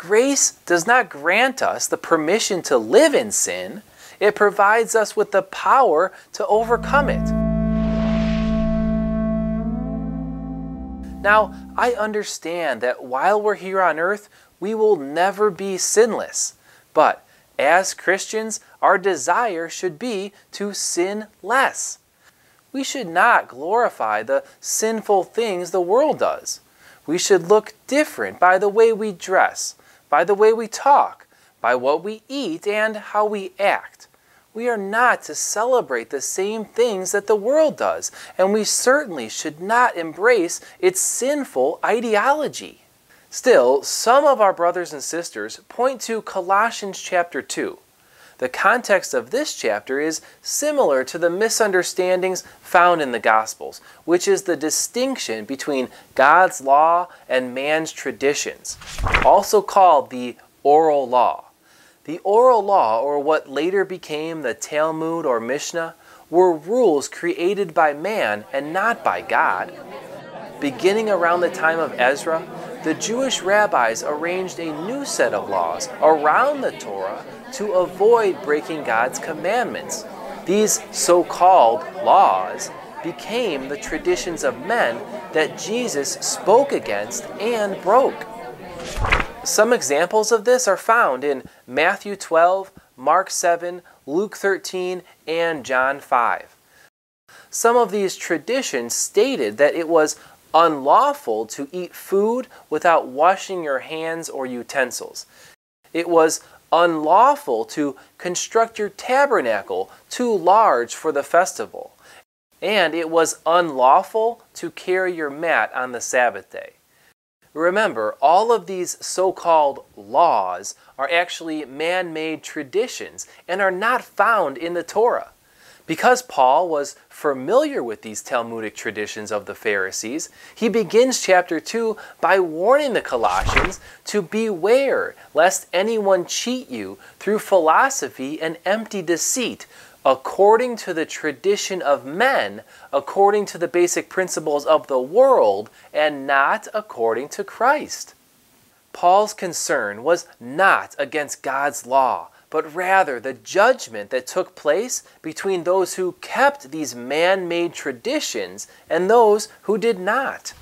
Grace does not grant us the permission to live in sin. It provides us with the power to overcome it. Now, I understand that while we're here on earth, we will never be sinless. But as Christians, our desire should be to sin less. We should not glorify the sinful things the world does. We should look different by the way we dress, by the way we talk, by what we eat, and how we act. We are not to celebrate the same things that the world does, and we certainly should not embrace its sinful ideology. Still, some of our brothers and sisters point to Colossians chapter 2. The context of this chapter is similar to the misunderstandings found in the Gospels, which is the distinction between God's law and man's traditions, also called the oral law. The oral law, or what later became the Talmud or Mishnah, were rules created by man and not by God. Beginning around the time of Ezra, the Jewish rabbis arranged a new set of laws around the Torah to avoid breaking God's commandments. These so-called laws became the traditions of men that Jesus spoke against and broke. Some examples of this are found in Matthew 12, Mark 7, Luke 13, and John 5. Some of these traditions stated that it was unlawful to eat food without washing your hands or utensils. It was unlawful to construct your tabernacle too large for the festival. And it was unlawful to carry your mat on the Sabbath day. Remember, all of these so-called laws are actually man-made traditions and are not found in the Torah. Because Paul was familiar with these Talmudic traditions of the Pharisees, he begins chapter 2 by warning the Colossians to beware lest anyone cheat you through philosophy and empty deceit, according to the tradition of men, according to the basic principles of the world, and not according to Christ. Paul's concern was not against God's law, but rather the judgment that took place between those who kept these man-made traditions and those who did not.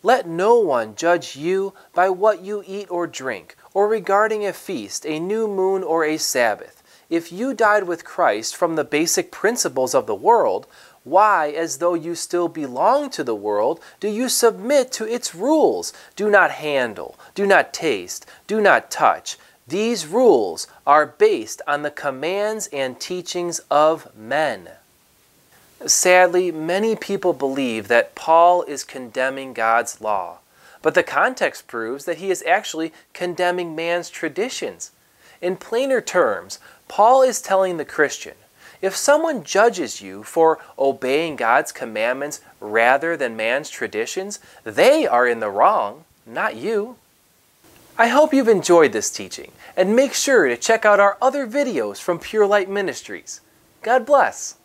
Let no one judge you by what you eat or drink, or regarding a feast, a new moon, or a Sabbath. If you died with Christ from the basic principles of the world, why, as though you still belong to the world, do you submit to its rules? Do not handle, do not taste, do not touch. These rules are based on the commands and teachings of men. Sadly, many people believe that Paul is condemning God's law, but the context proves that he is actually condemning man's traditions. In plainer terms, Paul is telling the Christian, if someone judges you for obeying God's commandments rather than man's traditions, they are in the wrong, not you. I hope you've enjoyed this teaching, and make sure to check out our other videos from Pure Light Ministries. God bless.